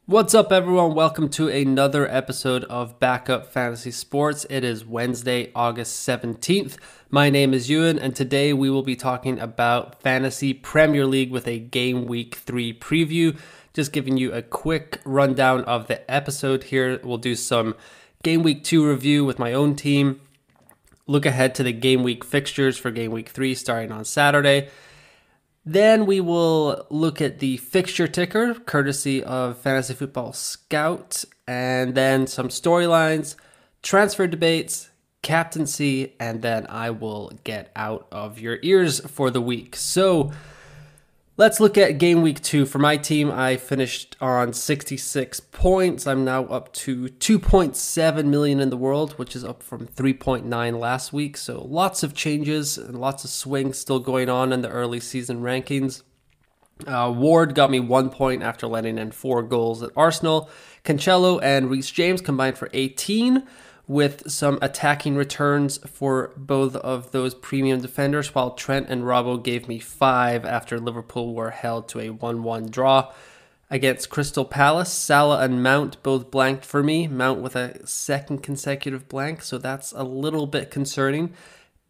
What's up, everyone? Welcome to another episode of Backup Fantasy Sports. It is Wednesday, August 17th. My name is Ewan, and today we will be talking about Fantasy Premier League with a Game Week 3 preview. Just giving you a quick rundown of the episode here. We'll do some Game Week 2 review with my own team. Look ahead to the Game Week fixtures for Game Week 3 starting on Saturday. Then we will look at the fixture ticker, courtesy of Fantasy Football Scout, and then some storylines, transfer debates, captaincy, and then I will get out of your ears for the week. So let's look at Game Week 2. For my team, I finished on 66 points. I'm now up to 2.7 million in the world, which is up from 3.9 last week. So lots of changes and lots of swings still going on in the early season rankings. Ward got me 1 point after letting in 4 goals at Arsenal. Cancelo and Reece James combined for 18, with some attacking returns for both of those premium defenders, while Trent and Robbo gave me 5 after Liverpool were held to a 1-1 draw against Crystal Palace. Salah and Mount both blanked for me, Mount with a second consecutive blank, so that's a little bit concerning.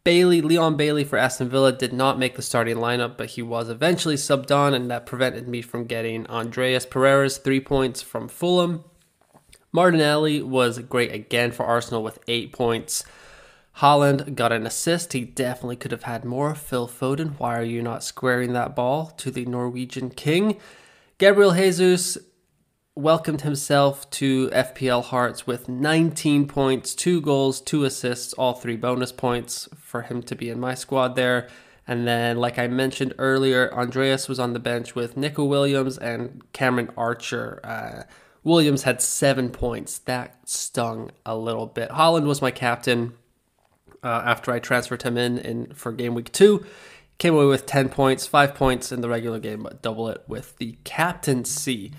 Leon Bailey for Aston Villa did not make the starting lineup, but he was eventually subbed on, and that prevented me from getting Andreas Pereira's 3 points from Fulham. Martinelli was great again for Arsenal with 8 points. Haaland got an assist. He definitely could have had more. Phil Foden, why are you not squaring that ball to the Norwegian king? Gabriel Jesus welcomed himself to FPL Hearts with 19 points, 2 goals, 2 assists, all 3 bonus points for him to be in my squad there. And then, like I mentioned earlier, Andreas was on the bench with Nico Williams and Cameron Archer. Williams had 7 points. That stung a little bit. Haaland was my captain after I transferred him in for Game Week 2. Came away with 10 points, 5 points in the regular game, but double it with the captaincy.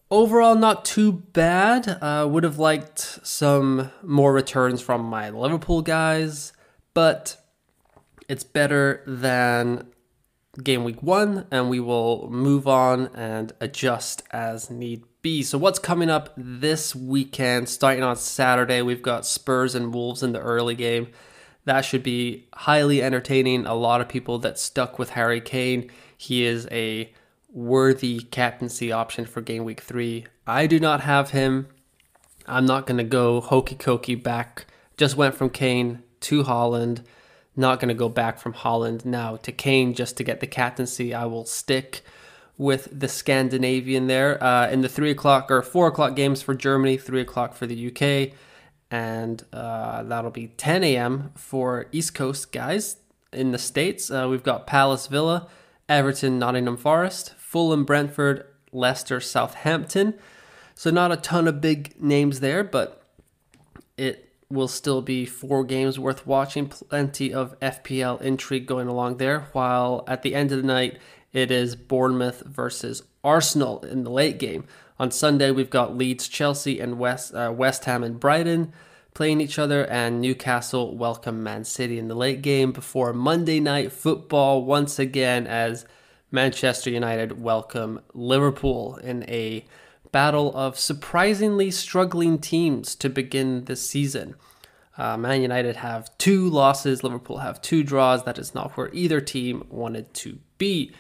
Overall, not too bad. Would have liked some more returns from my Liverpool guys, but it's better than Game Week 1, and we will move on and adjust as need be. So what's coming up this weekend? Starting on Saturday, we've got Spurs and Wolves in the early game. That should be highly entertaining. A lot of people that stuck with Harry Kane. He is a worthy captaincy option for Game Week 3. I do not have him. I'm not going to go hokey cokey back. Just went from Kane to Haaland. Not going to go back from Haaland now to Kane just to get the captaincy. I will stick with the Scandinavian there in the 3 o'clock or 4 o'clock games for Germany, 3 o'clock for the UK, and that'll be 10 a.m. for East Coast guys. In the States, we've got Palace Villa, Everton, Nottingham Forest, Fulham, Brentford, Leicester, Southampton. So not a ton of big names there, but it will still be 4 games worth watching. Plenty of FPL intrigue going along there, while at the end of the night, it is Bournemouth versus Arsenal in the late game. On Sunday, we've got Leeds, Chelsea, and West Ham and Brighton playing each other, and Newcastle welcome Man City in the late game before Monday Night Football once again as Manchester United welcome Liverpool in a battle of surprisingly struggling teams to begin this season. Man United have 2 losses, Liverpool have 2 draws. That is not where either team wanted to be.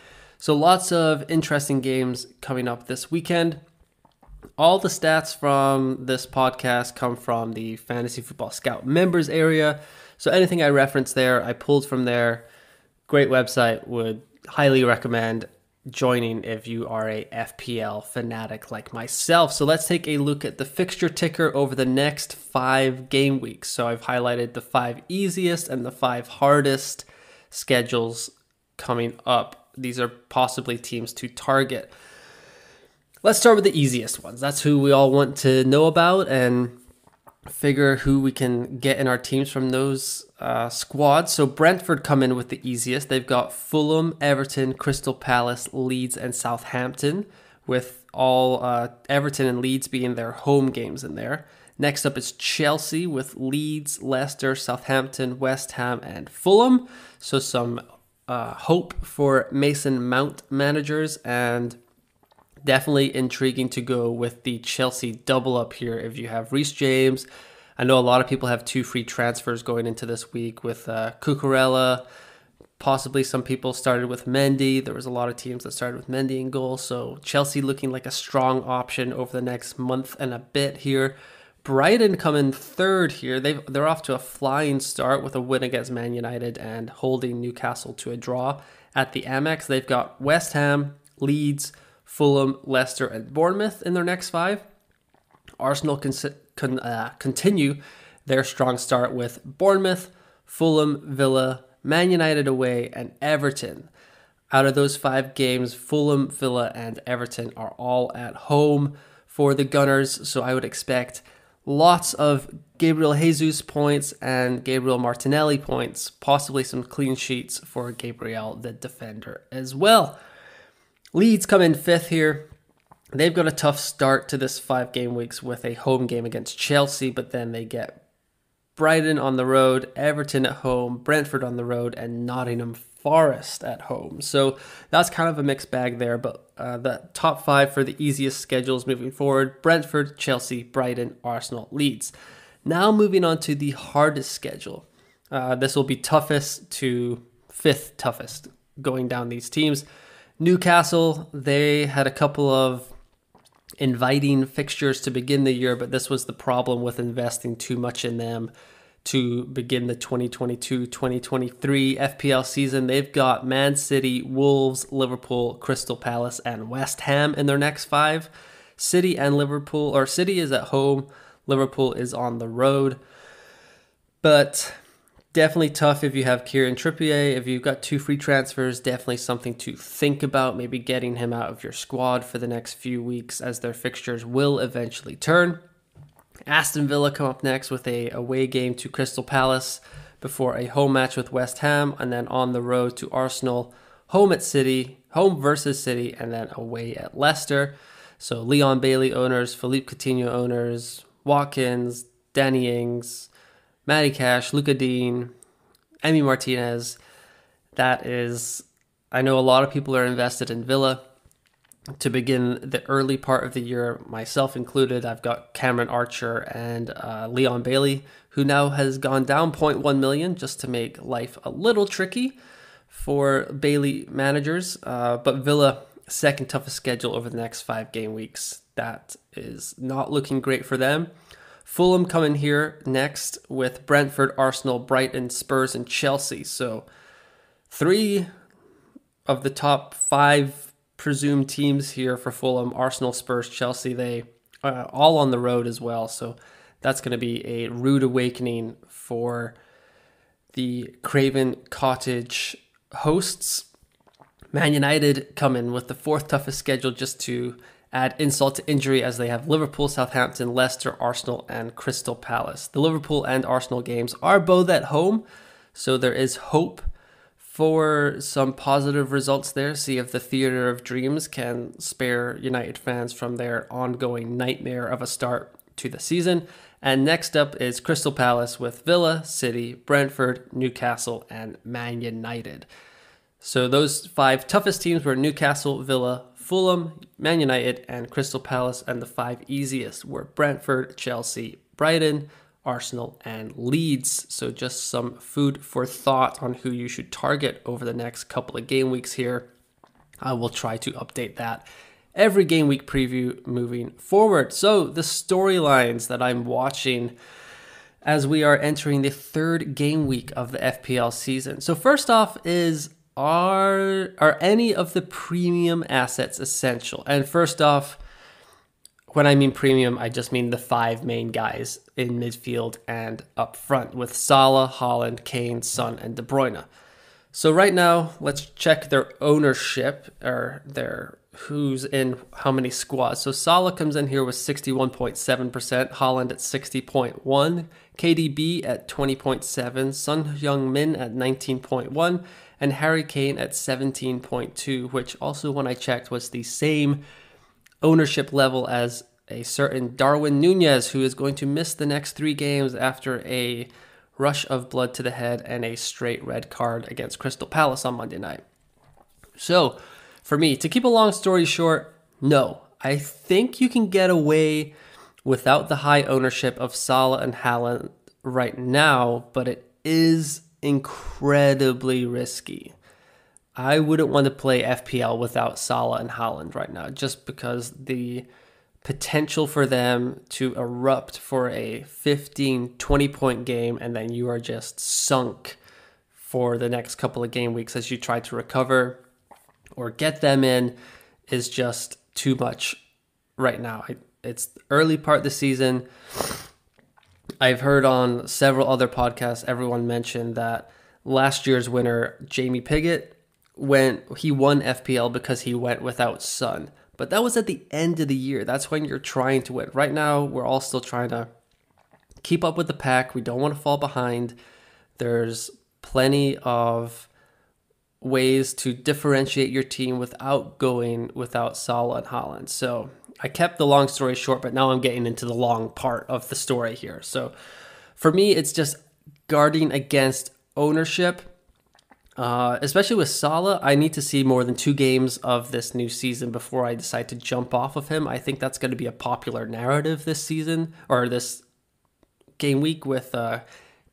So lots of interesting games coming up this weekend. All the stats from this podcast come from the Fantasy Football Scout members area. So anything I reference there, I pulled from there. Great website. Would highly recommend joining if you are a FPL fanatic like myself. So let's take a look at the fixture ticker over the next 5 game weeks. So I've highlighted the 5 easiest and the 5 hardest schedules coming up. These are possibly teams to target. Let's start with the easiest ones. That's who we all want to know about and figure who we can get in our teams from those squads. So Brentford come in with the easiest. They've got Fulham, Everton, Crystal Palace, Leeds, and Southampton, with all Everton and Leeds being their home games in there. Next up is Chelsea with Leeds, Leicester, Southampton, West Ham, and Fulham. So some hope for Mason Mount managers. And Definitely intriguing to go with the Chelsea double up here if you have Reece James. I know a lot of people have 2 free transfers going into this week with Cucurella. Possibly some people started with Mendy. There was a lot of teams that started with Mendy in goal. So Chelsea looking like a strong option over the next month and a bit here. Brighton coming third here. They're off to a flying start with a win against Man United and holding Newcastle to a draw at the Amex. They've got West Ham, Leeds, Fulham, Leicester, and Bournemouth in their next 5. Arsenal continue their strong start with Bournemouth, Fulham, Villa, Man United away, and Everton. Out of those 5 games, Fulham, Villa, and Everton are all at home for the Gunners, so I would expect lots of Gabriel Jesus points and Gabriel Martinelli points, possibly some clean sheets for Gabriel, the defender, as well. Leeds come in 5th here. They've got a tough start to this 5 game weeks with a home game against Chelsea, but then they get Brighton on the road, Everton at home, Brentford on the road, and Nottingham Forest at home. So that's kind of a mixed bag there, but the top 5 for the easiest schedules moving forward: Brentford, Chelsea, Brighton, Arsenal, Leeds. Now moving on to the hardest schedule. This will be toughest to 5th toughest going down these teams. Newcastle, they had a couple of inviting fixtures to begin the year, but this was the problem with investing too much in them to begin the 2022-2023 FPL season. They've got Man City, Wolves, Liverpool, Crystal Palace, and West Ham in their next 5. City is at home, Liverpool is on the road. But definitely tough if you have Kieran Trippier. If you've got 2 free transfers, definitely something to think about, maybe getting him out of your squad for the next few weeks as their fixtures will eventually turn. Aston Villa come up next with a away game to Crystal Palace before a home match with West Ham, and then on the road to Arsenal, home versus City, and then away at Leicester. So Leon Bailey owners, Philippe Coutinho owners, Watkins, Danny Ings, Matty Cash, Luka Dean, Emi Martinez. I know a lot of people are invested in Villa to begin the early part of the year, myself included. I've got Cameron Archer and Leon Bailey, who now has gone down 0.1 million just to make life a little tricky for Bailey managers. But Villa, second toughest schedule over the next 5 game weeks. That is not looking great for them. Fulham coming here next with Brentford, Arsenal, Brighton, Spurs, and Chelsea. So 3 of the top 5 presumed teams here for Fulham: Arsenal, Spurs, Chelsea. They all on the road as well. So that's going to be a rude awakening for the Craven Cottage hosts. Man United come in with the 4th toughest schedule, just to add insult to injury, as they have Liverpool, Southampton, Leicester, Arsenal, and Crystal Palace. The Liverpool and Arsenal games are both at home, so there is hope for some positive results there. See if the Theatre of Dreams can spare United fans from their ongoing nightmare of a start to the season. And next up is Crystal Palace with Villa, City, Brentford, Newcastle, and Man United. So those 5 toughest teams were Newcastle, Villa, Fulham, Man United, and Crystal Palace, and the 5 easiest were Brentford, Chelsea, Brighton, Arsenal, and Leeds. So just some food for thought on who you should target over the next couple of game weeks here. I will try to update that every game week preview moving forward. So the storylines that I'm watching as we are entering the 3rd game week of the FPL season. So first off is, Are any of the premium assets essential? And first off, when I mean premium, I just mean the 5 main guys in midfield and up front with Salah, Haaland, Kane, Son, and De Bruyne. So right now, let's check their ownership, or their who's in how many squads. So Salah comes in here with 61.7%, Haaland at 60.1%, KDB at 20.7%, Son Heung-min at 19.1%, and Harry Kane at 17.2%, which also, when I checked, was the same ownership level as a certain Darwin Nunez, who is going to miss the next 3 games after a rush of blood to the head and a straight red card against Crystal Palace on Monday night. So, for me, to keep a long story short, No, I think you can get away without the high ownership of Salah and Haaland right now, but it is incredibly risky. I wouldn't want to play FPL without Salah and Haaland right now, just because the potential for them to erupt for a 15, 20-point game, and then you are just sunk for the next couple of game weeks as you try to recover or get them in, is just too much right now. It's the early part of the season. I've heard on several other podcasts, everyone mentioned that last year's winner, Jamie Piggott, he won FPL because he went without Son. But that was at the end of the year. That's when you're trying to win. Right now, we're all still trying to keep up with the pack. We don't want to fall behind. There's plenty of ways to differentiate your team without going without Salah and Haaland. So I kept the long story short, but now I'm getting into the long part of the story here. So for me, it's just guarding against ownership. Especially with Salah, I need to see more than 2 games of this new season before I decide to jump off of him. I think that's going to be a popular narrative this season, or this game week, with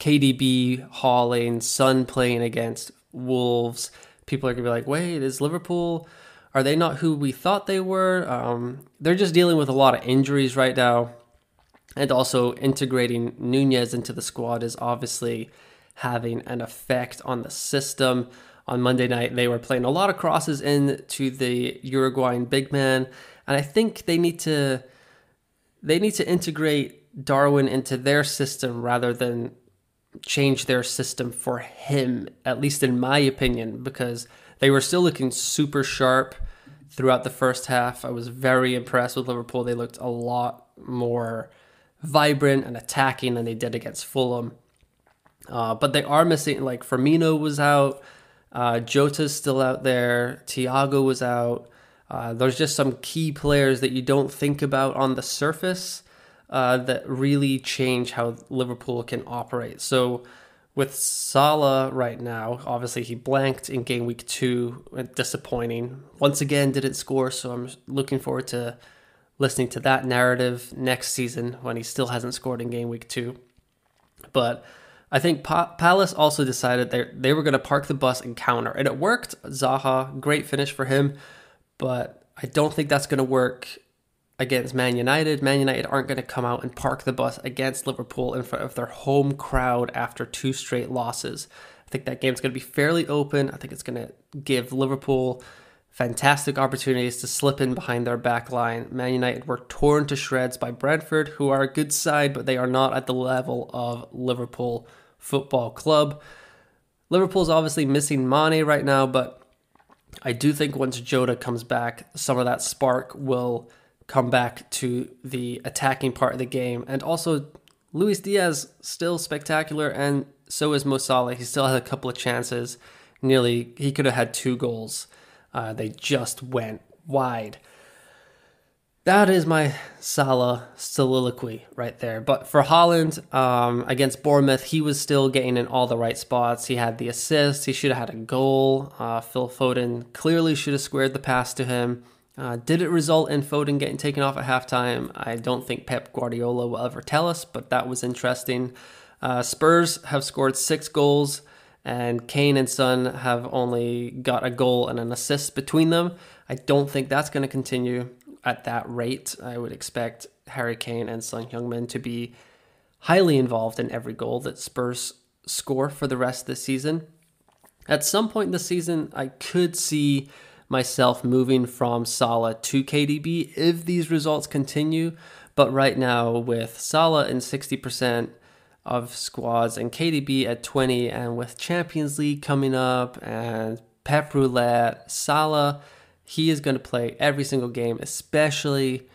KDB hauling, Son playing against Wolves. People are going to be like, wait, is Liverpool, are they not who we thought they were? They're just dealing with a lot of injuries right now. And also integrating Nunez into the squad is obviously having an effect on the system. On Monday night, they were playing a lot of crosses into the Uruguayan big man, and I think they need to integrate Darwin into their system rather than change their system for him, at least in my opinion, because they were still looking super sharp throughout the first half. I was very impressed with Liverpool. They looked a lot more vibrant and attacking than they did against Fulham. But they are missing, like Firmino was out, Jota's still out there, Thiago was out. There's just some key players that you don't think about on the surface that really change how Liverpool can operate. So with Salah right now, obviously he blanked in game week 2, disappointing. Once again, didn't score, so I'm looking forward to listening to that narrative next season when he still hasn't scored in game week 2. But I think Palace also decided they were going to park the bus and counter, and it worked. Zaha, great finish for him, but I don't think that's going to work against Man United. Man United aren't going to come out and park the bus against Liverpool in front of their home crowd after 2 straight losses. I think that game's going to be fairly open. I think it's going to give Liverpool fantastic opportunities to slip in behind their back line. Man United were torn to shreds by Brentford, who are a good side, but they are not at the level of Liverpool Football Club. Liverpool's obviously missing Mane right now, but I do think once Jota comes back, some of that spark will come back to the attacking part of the game. And also, Luis Diaz, still spectacular, and so is Mo Salah. He still had a couple of chances. He could have had 2 goals. They just went wide. That is my Salah soliloquy right there. But for Haaland, against Bournemouth, he was still getting in all the right spots. He had the assist. He should have had a goal. Phil Foden clearly should have squared the pass to him. Did it result in Foden getting taken off at halftime? I don't think Pep Guardiola will ever tell us, but that was interesting. Spurs have scored 6 goals, and Kane and Son have only got a goal and an assist between them. I don't think that's going to continue at that rate. I would expect Harry Kane and Son Heung-min to be highly involved in every goal that Spurs score for the rest of the season. At some point in the season, I could see myself moving from Salah to KDB if these results continue. But right now, with Salah in 60% of squads and KDB at 20, and with Champions League coming up and Pep Roulette, Salah, he is going to play every single game, especially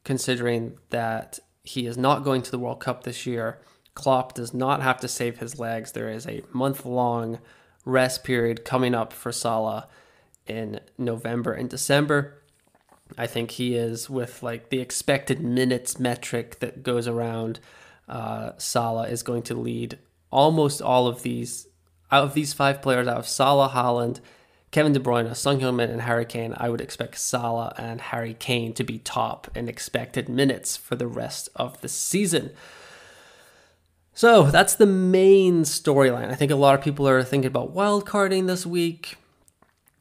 considering that he is not going to the World Cup this year. Klopp does not have to save his legs. There is a month-long rest period coming up for Salah in November and December. I think he is, with like the expected minutes metric that goes around, Salah is going to lead almost all of these. Out of these 5 players, out of Salah, Haaland, Kevin De Bruyne, Son Heung-min, and Harry Kane, I would expect Salah and Harry Kane to be top in expected minutes for the rest of the season. So that's the main storyline. I think a lot of people are thinking about wildcarding this week,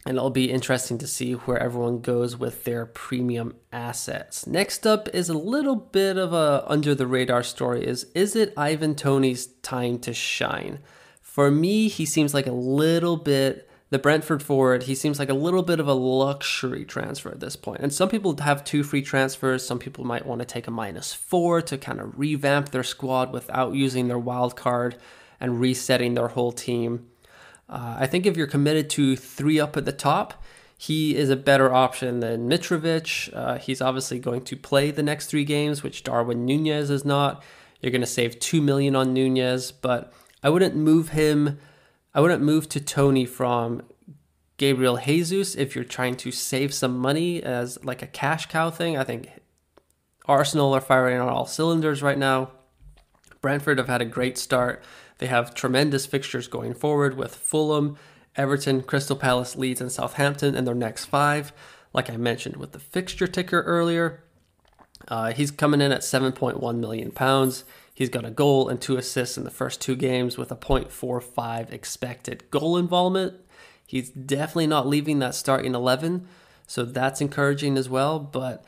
and it'll be interesting to see where everyone goes with their premium assets. Next up is a little bit of a under the radar story. Is it Ivan Toney's time to shine? For me, he seems like a little bit, the Brentford forward, he seems like a little bit of a luxury transfer at this point. And some people have 2 free transfers. Some people might want to take a -4 to kind of revamp their squad without using their wild card and resetting their whole team. I think if you're committed to 3 up at the top, he is a better option than Mitrovic. He's obviously going to play the next 3 games, which Darwin Nunez is not. You're going to save $2 million on Nunez, but I wouldn't move him. I wouldn't move to Toney from Gabriel Jesus if you're trying to save some money as like a cash cow thing. I think Arsenal are firing on all cylinders right now. Brentford have had a great start. They have tremendous fixtures going forward with Fulham, Everton, Crystal Palace, Leeds, and Southampton in their next 5. Like I mentioned with the fixture ticker earlier, he's coming in at £7.1 million. He's got a goal and 2 assists in the first 2 games with a 0.45 expected goal involvement. He's definitely not leaving that starting 11, so that's encouraging as well. But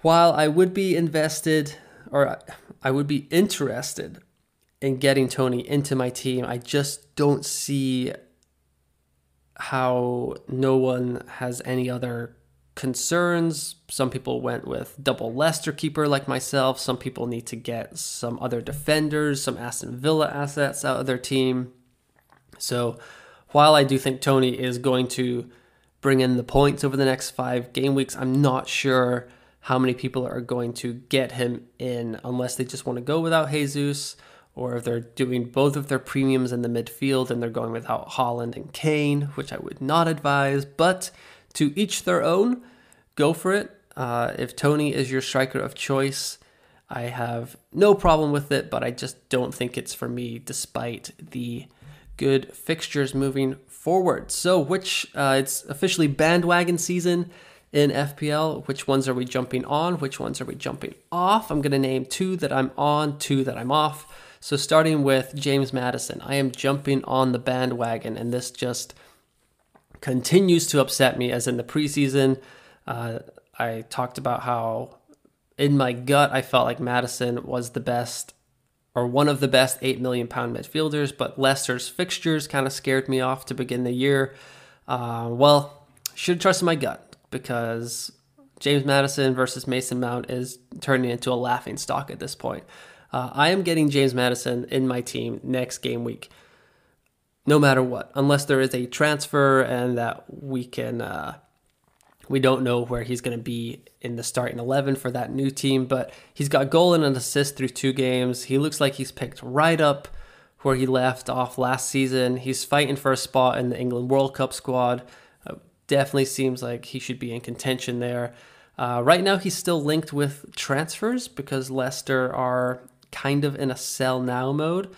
while I would be interested in getting Toney into my team, I just don't see how no one has any other concerns. Some people went with double Leicester keeper like myself. Some people need to get some other defenders, some Aston Villa assets out of their team. So while I do think Toney is going to bring in the points over the next 5 game weeks, I'm not sure how many people are going to get him in unless they just want to go without Jesus, or if they're doing both of their premiums in the midfield and they're going without Haaland and Kane, which I would not advise. But to each their own, go for it. If Toney is your striker of choice, I have no problem with it, but I just don't think it's for me despite the good fixtures moving forward. So it's officially bandwagon season in FPL. Which ones are we jumping on? Which ones are we jumping off? I'm going to name 2 that I'm on, 2 that I'm off. So starting with James Maddison, I am jumping on the bandwagon, and this just continues to upset me. As in the preseason, I talked about how in my gut I felt like Maddison was the best, or one of the best £8 million midfielders, but Leicester's fixtures kind of scared me off to begin the year. Should have trusted my gut, because James Maddison versus Mason Mount is turning into a laughing stock at this point. I am getting James Maddison in my team next game week, no matter what, unless there is a transfer and that we don't know where he's going to be in the starting 11 for that new team. But he's got goal and an assist through 2 games. He looks like he's picked right up where he left off last season. He's fighting for a spot in the England World Cup squad. Definitely seems like he should be in contention there. Right now, he's still linked with transfers because Leicester are kind of in a sell now mode.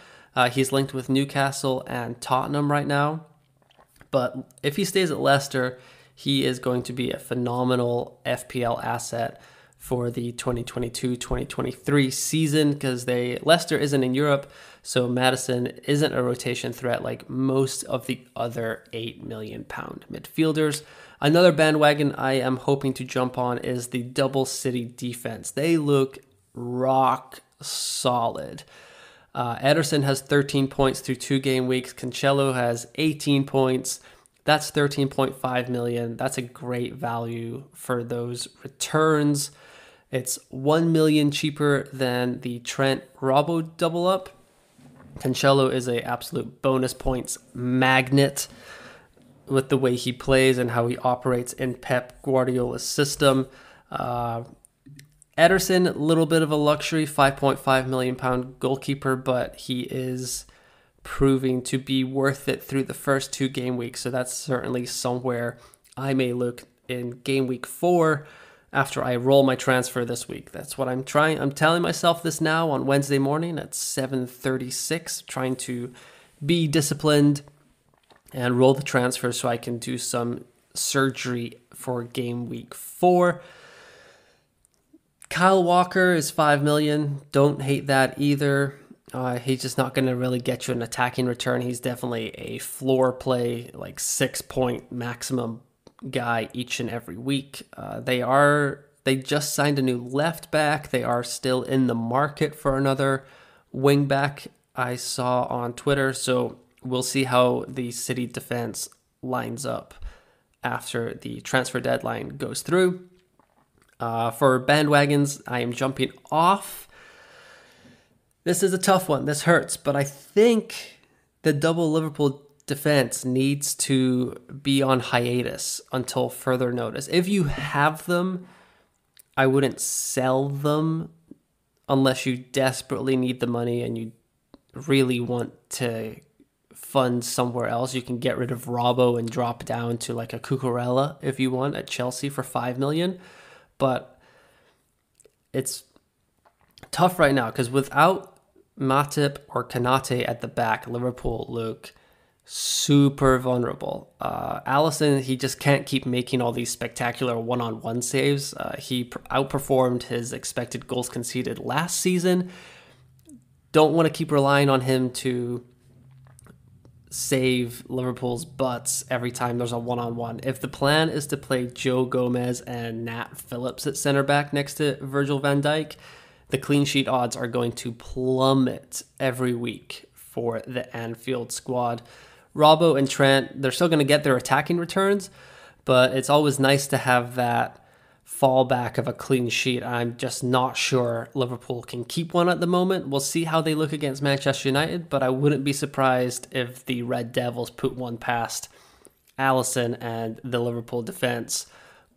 He's linked with Newcastle and Tottenham right now. But if he stays at Leicester, he is going to be a phenomenal FPL asset for the 2022-2023 season, because Leicester isn't in Europe, so Maddison isn't a rotation threat like most of the other £8 million midfielders. Another bandwagon I am hoping to jump on is the Double City defense. They look rock solid. Ederson has 13 points through 2 game weeks. Cancelo has 18 points. That's 13.5 million. That's a great value for those returns. It's 1 million cheaper than the Trent Robbo double up. Cancelo is an absolute bonus points magnet with the way he plays and how he operates in Pep Guardiola's system. Ederson, a little bit of a luxury, £5.5 million goalkeeper, but he is proving to be worth it through the first 2 game weeks. So that's certainly somewhere I may look in game week 4 after I roll my transfer this week. That's what I'm trying. I'm telling myself this now on Wednesday morning at 7:36, trying to be disciplined and roll the transfer so I can do some surgery for game week 4. Kyle Walker is 5 million. Don't hate that either. He's just not going to really get you an attacking return. He's definitely a floor play, like 6-point maximum guy each and every week. They just signed a new left back. They are still in the market for another wing back, I saw on Twitter. So we'll see how the City defense lines up after the transfer deadline goes through. For bandwagons, I am jumping off. This is a tough one. This hurts, but I think the double Liverpool defense needs to be on hiatus until further notice. If you have them, I wouldn't sell them unless you desperately need the money and you really want to fund somewhere else. You can get rid of Robbo and drop down to like a Cucurella if you want at Chelsea for 5 million. But it's tough right now because without Matip or Konate at the back, Liverpool look super vulnerable. Alisson, he just can't keep making all these spectacular one-on-one saves. He outperformed his expected goals conceded last season. Don't want to keep relying on him to save Liverpool's butts every time there's a one-on-one. If the plan is to play Joe Gomez and Nat Phillips at center back next to Virgil van Dijk, the clean sheet odds are going to plummet every week for the Anfield squad. Robbo and Trent, they're still going to get their attacking returns, but it's always nice to have that fallback of a clean sheet. I'm just not sure Liverpool can keep one at the moment. We'll see how they look against Manchester United, but I wouldn't be surprised if the Red Devils put one past Alisson and the Liverpool defense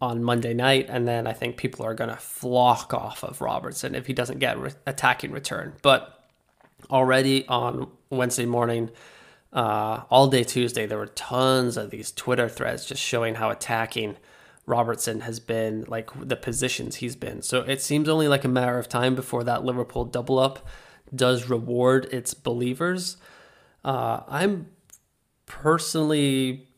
on Monday night, and then I think people are going to flock off of Robertson if he doesn't get attacking return. But already on Wednesday morning, all day Tuesday, there were tons of these Twitter threads just showing how attacking Robertson has been, like the positions he's been. So it seems only like a matter of time before that Liverpool double up does reward its believers. I'm personally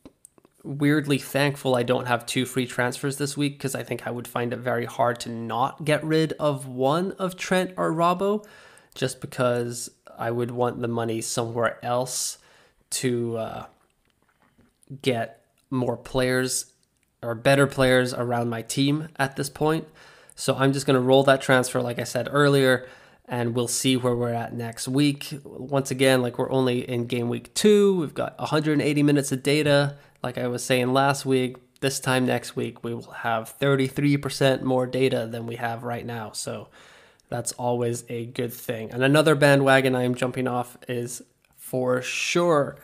weirdly thankful I don't have 2 free transfers this week because I think I would find it very hard to not get rid of one of Trent or Robbo just because I would want the money somewhere else to get more players or better players around my team at this point. So I'm just going to roll that transfer, like I said earlier, and we'll see where we're at next week. Once again, like we're only in game week 2. We've got 180 minutes of data. Like I was saying last week, this time next week, we will have 33% more data than we have right now. So that's always a good thing. And another bandwagon I am jumping off is for sure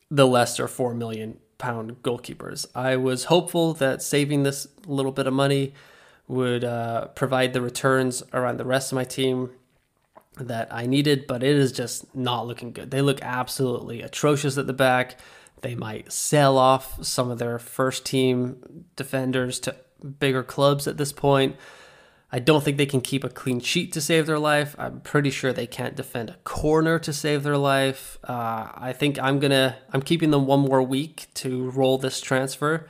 the Leicester £4 million goalkeepers. I was hopeful that saving this little bit of money would provide the returns around the rest of my team that I needed, but it is just not looking good. They look absolutely atrocious at the back. They might sell off some of their first team defenders to bigger clubs at this point. I don't think they can keep a clean sheet to save their life. I'm pretty sure they can't defend a corner to save their life. I think I'm keeping them one more week to roll this transfer,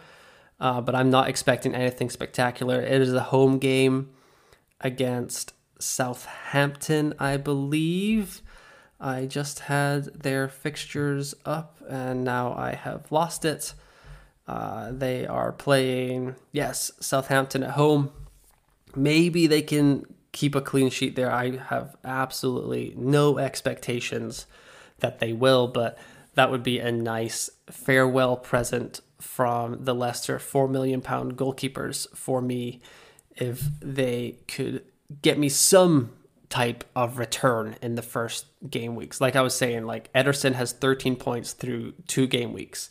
but I'm not expecting anything spectacular. It is a home game against Southampton, I believe. I just had their fixtures up and now I have lost it. They are playing, Southampton at home. Maybe they can keep a clean sheet there. I have absolutely no expectations that they will, but that would be a nice farewell present from the Leicester £4 million goalkeepers for me if they could get me some type of return in the first game weeks. Like I was saying, like Ederson has 13 points through 2 game weeks.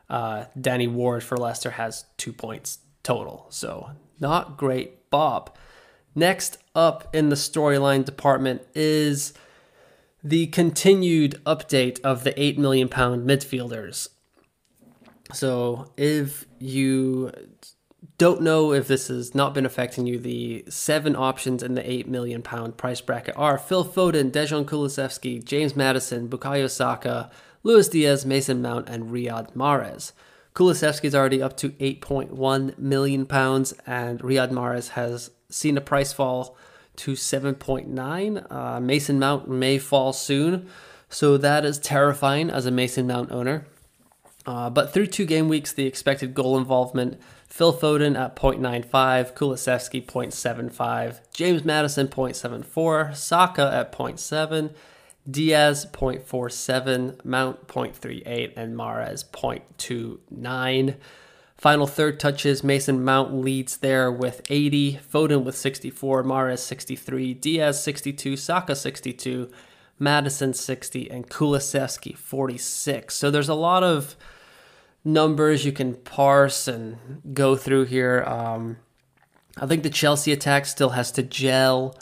Danny Ward for Leicester has 2 points total. So not great, Bob. Next up in the storyline department is the continued update of the £8 million midfielders. So if you don't know if this has not been affecting you, the 7 options in the £8 million price bracket are Phil Foden, Dejan Kulusevski, James Maddison, Bukayo Saka, Luis Diaz, Mason Mount, and Riyad Mahrez. Kulusevski's already up to £8.1 million, and Riyad Mahrez has seen a price fall to 7.9. Mason Mount may fall soon, so that is terrifying as a Mason Mount owner. But through 2 game weeks, the expected goal involvement, Phil Foden at 0.95, Kulusevski 0.75, James Maddison 0.74, Saka at 0.7, Diaz 0.47, Mount 0.38, and Mahrez 0.29. Final third touches, Mason Mount leads there with 80, Foden with 64, Mahrez 63, Diaz 62, Saka 62, Maddison 60, and Kulusevski 46. So there's a lot of numbers you can parse and go through here. I think the Chelsea attack still has to gel.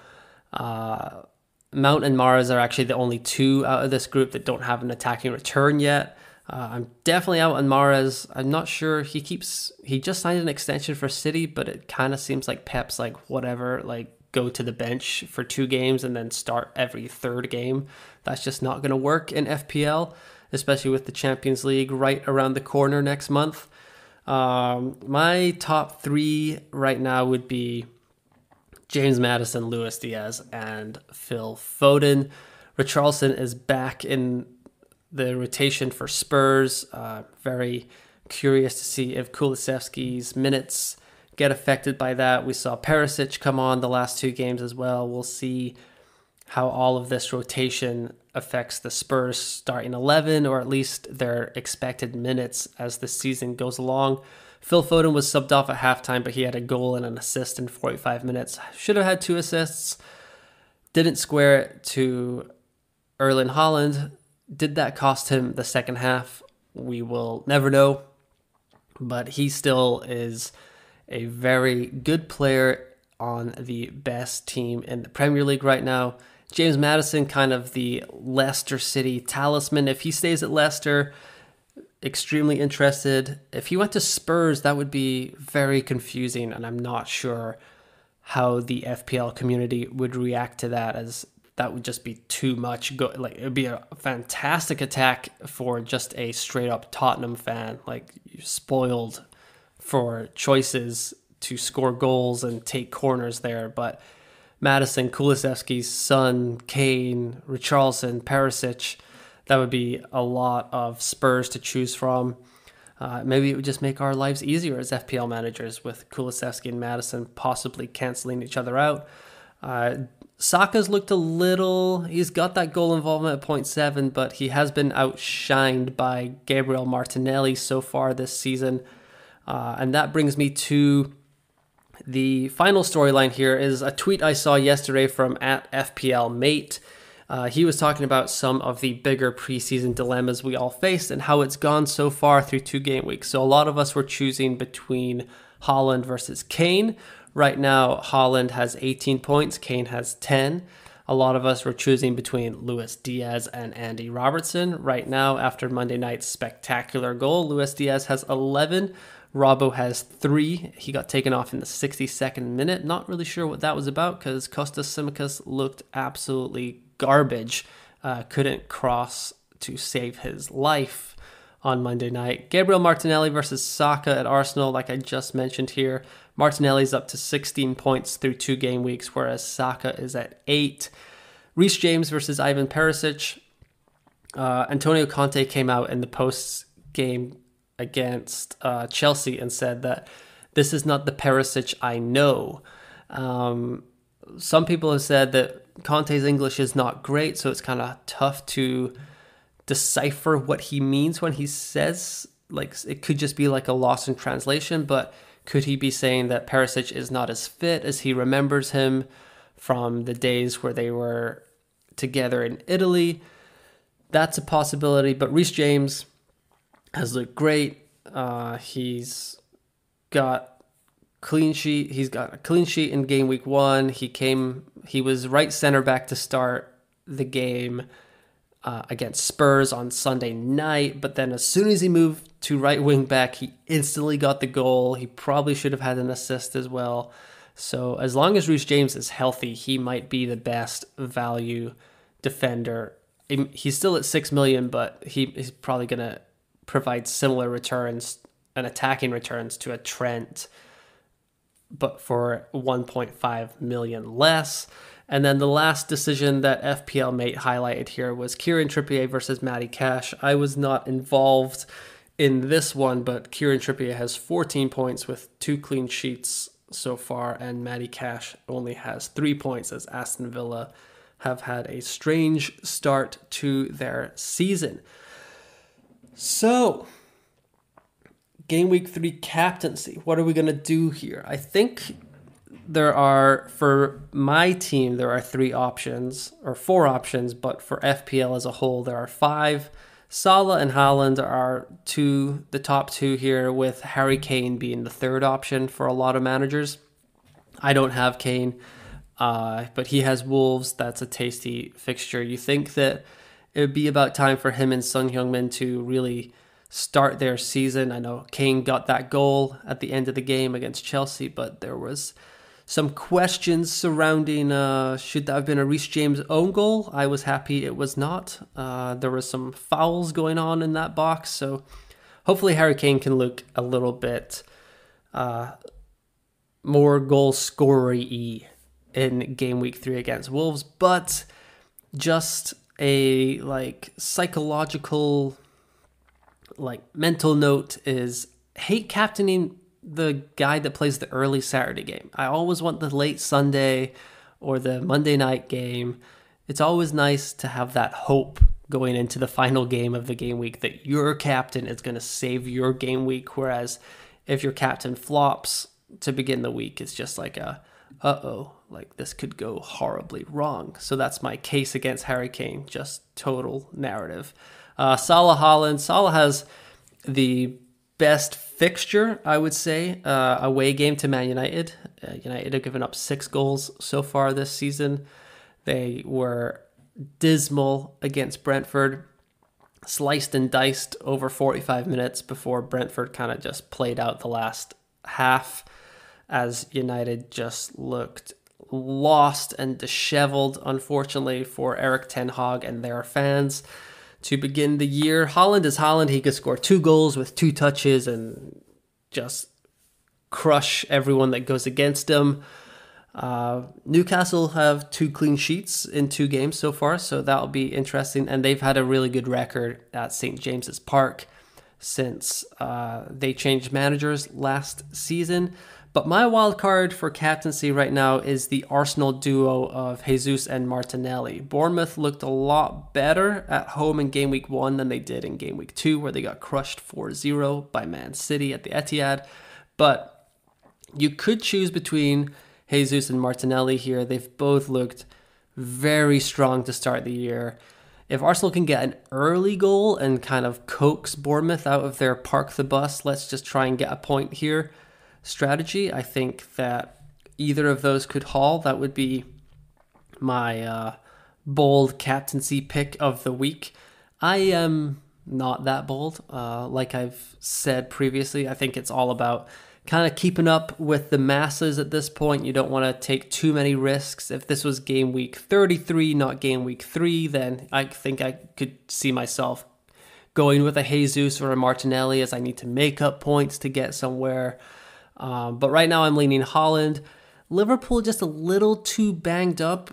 Mount and Mahrez are actually the only 2 out of this group that don't have an attacking return yet. I'm definitely out on Mahrez. I'm not sure. He just signed an extension for City, but it kind of seems like Pep's like, whatever, like go to the bench for 2 games and then start every 3rd game. That's just not going to work in FPL, especially with the Champions League right around the corner next month. My top 3 right now would be James Maddison, Luis Diaz, and Phil Foden. Richarlison is back in the rotation for Spurs. Very curious to see if Kulusevski's minutes get affected by that. We saw Perisic come on the last 2 games as well. We'll see how all of this rotation affects the Spurs starting 11, or at least their expected minutes as the season goes along. Phil Foden was subbed off at halftime, but he had a goal and an assist in 45 minutes. Should have had 2 assists. Didn't square it to Erling Haaland. Did that cost him the second half? We will never know. But he still is a very good player on the best team in the Premier League right now. James Maddison, kind of the Leicester City talisman. If he stays at Leicester, extremely interested. If he went to Spurs, that would be very confusing, and I'm not sure how the FPL community would react to that, as that would just be too much. It would be a fantastic attack for just a straight up Tottenham fan, like spoiled for choices to score goals and take corners there. But Maddison, Kulusevski's son, Kane, Richarlison, Perisic, that would be a lot of Spurs to choose from. Maybe it would just make our lives easier as FPL managers with Kulusevski and Maddison possibly canceling each other out. Saka's looked a little, he's got that goal involvement at 0.7, but he has been outshined by Gabriel Martinelli so far this season. And that brings me to the final storyline here is a tweet I saw yesterday from @FPLMate. He was talking about some of the bigger preseason dilemmas we all faced and how it's gone so far through 2 game weeks. So a lot of us were choosing between Haaland versus Kane. Right now, Haaland has 18 points, Kane has 10. A lot of us were choosing between Luis Diaz and Andy Robertson. Right now, after Monday night's spectacular goal, Luis Diaz has 11. Robbo has 3. He got taken off in the 62nd minute. Not really sure what that was about because Kostas Tsimikas looked absolutely garbage. Couldn't cross to save his life on Monday night. Gabriel Martinelli versus Saka at Arsenal, like I just mentioned here. Martinelli's up to 16 points through 2 game weeks, whereas Saka is at 8. Reece James versus Ivan Perisic. Antonio Conte came out in the post-game against Chelsea and said that this is not the Perisic I know. Some people have said that Conte's English is not great, so it's kind of tough to decipher what he means when he says, like, it could just be like a loss in translation, but could he be saying that Perisic is not as fit as he remembers him from the days where they were together in Italy? That's a possibility, but Reece James has looked great. He's got clean sheet. He's got a clean sheet in game week 1. He was right center back to start the game against Spurs on Sunday night, but then as soon as he moved to right wing back, he instantly got the goal. He probably should have had an assist as well. So as long as Reece James is healthy, he might be the best value defender he's still at 6 million, but he's probably going to provide similar returns and attacking returns to a Trent, but for 1.5 million less. And then the last decision that FPL Mate highlighted here was Kieran Trippier versus Matty Cash. I was not involved in this one, but Kieran Trippier has 14 points with 2 clean sheets so far, and Matty Cash only has 3 points as Aston Villa have had a strange start to their season. So, Game Week 3 captaincy. What are we going to do here? I think for my team, there are 3 options, or 4 options, but for FPL as a whole, there are 5. Salah and Haaland are the top 2 here, with Harry Kane being the 3rd option for a lot of managers. I don't have Kane, but he has Wolves. That's a tasty fixture. You think that it would be about time for him and Son Heung-min to really start their season. I know Kane got that goal at the end of the game against Chelsea, but there was some questions surrounding should that have been a Reece James own goal. I was happy it was not. There was some fouls going on in that box, so hopefully Harry Kane can look a little bit more goal scorer-y in Game Week 3 against Wolves. But just a psychological mental note is hate captaining the guy that plays the early Saturday game. I always want the late Sunday or the Monday night game. It's always nice to have that hope going into the final game of the game week that your captain is going to save your game week. Whereas if your captain flops to begin the week, it's just like this could go horribly wrong. So that's my case against Harry Kane, just total narrative. Salah Haaland. Salah has the best fixture, I would say, away game to Man United. United have given up 6 goals so far this season. They were dismal against Brentford, sliced and diced over 45 minutes before Brentford kind of just played out the last half, as United just looked lost and disheveled, unfortunately, for Erik ten Hag and their fans to begin the year. Haaland is Haaland. He could score 2 goals with 2 touches and just crush everyone that goes against him. Newcastle have 2 clean sheets in 2 games so far, so that'll be interesting. And they've had a really good record at St. James's Park since they changed managers last season. But my wild card for captaincy right now is the Arsenal duo of Jesus and Martinelli. Bournemouth looked a lot better at home in Game Week 1 than they did in Game Week 2, where they got crushed 4-0 by Man City at the Etihad. But you could choose between Jesus and Martinelli here. They've both looked very strong to start the year. If Arsenal can get an early goal and kind of coax Bournemouth out of their park the bus, let's just try and get a point here strategy, I think that either of those could haul. That would be my bold captaincy pick of the week. I am not that bold. Like I've said previously, I think it's all about kind of keeping up with the masses at this point. You don't want to take too many risks. If this was game week 33, not game week 3, then I think I could see myself going with a Jesus or a Martinelli, as I need to make up points to get somewhere. But right now I'm leaning Haaland. Liverpool just a little too banged up.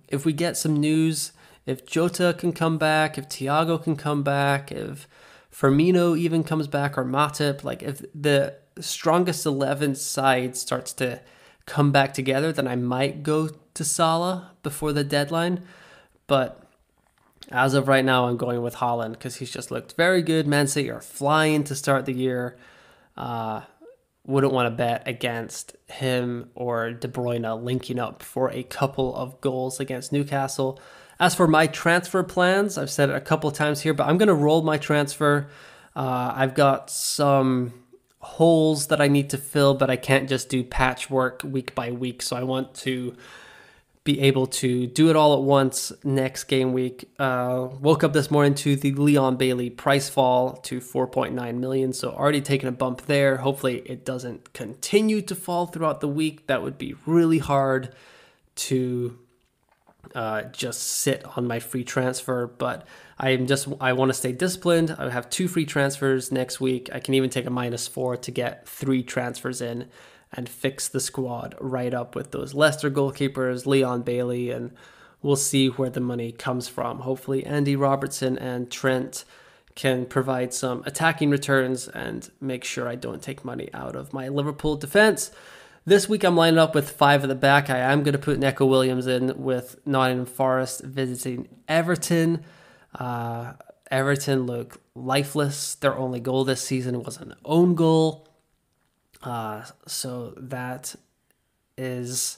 If we get some news, if Jota can come back, if Thiago can come back, if Firmino even comes back, or Matip, if the strongest 11 side starts to come back together, then I might go to Salah before the deadline. But as of right now, I'm going with Haaland because he's just looked very good. Man City are flying to start the year. Wouldn't want to bet against him or De Bruyne linking up for a couple of goals against Newcastle. As for my transfer plans, I've said it a couple of times here, but I'm going to roll my transfer. I've got some holes that I need to fill, but I can't just do patchwork week by week. So I want to be able to do it all at once next game week. Woke up this morning to the Leon Bailey price fall to 4.9 million. So already taking a bump there. Hopefully it doesn't continue to fall throughout the week. That would be really hard to just sit on my free transfer, but I want to stay disciplined. I have 2 free transfers next week. I can even take a -4 to get 3 transfers in and fix the squad right up with those Leicester goalkeepers, Leon Bailey, and we'll see where the money comes from. Hopefully Andy Robertson and Trent can provide some attacking returns and make sure I don't take money out of my Liverpool defense. This week I'm lining up with 5 at the back. I am going to put Neco Williams in with Nottingham Forest visiting Everton. Everton look lifeless. Their only goal this season was an own goal. So that is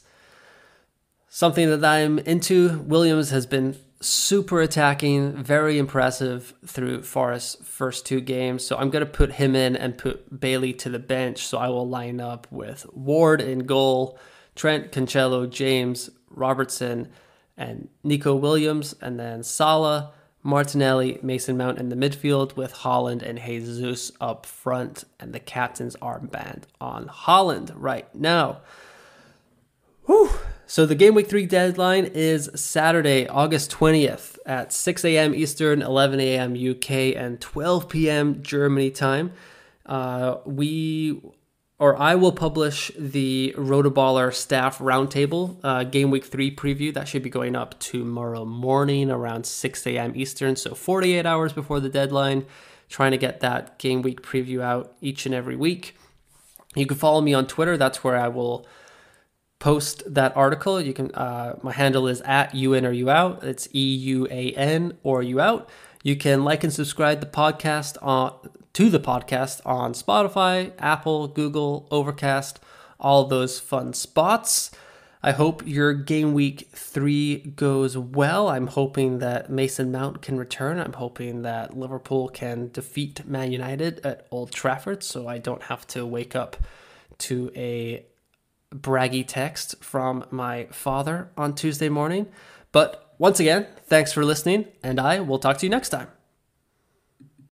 something that I'm into. Williams has been super attacking, very impressive through Forest's first 2 games. So I'm going to put him in and put Bailey to the bench. So I will line up with Ward in goal, Trent, Cancelo, James, Robertson, and Neco Williams, and then Salah, Martinelli, Mason Mount in the midfield with Haaland and Jesus up front, and the captain's armband on Haaland right now. Whew. So the Game Week 3 deadline is Saturday, August 20th at 6 a.m. Eastern, 11 a.m. UK, and 12 p.m. Germany time. I will publish the Rotoballer staff roundtable Game Week 3 preview. That should be going up tomorrow morning around 6 a.m. Eastern, so 48 hours before the deadline. Trying to get that Game Week preview out each and every week. You can follow me on Twitter. That's where I will post that article. You can. My handle is at UIN or you out. It's EUAN or you out. You can like and subscribe to the podcast on Spotify, Apple, Google, Overcast, all those fun spots. I hope your Game Week 3 goes well. I'm hoping that Mason Mount can return. I'm hoping that Liverpool can defeat Man United at Old Trafford so I don't have to wake up to a braggy text from my father on Tuesday morning. But once again, thanks for listening, and I will talk to you next time.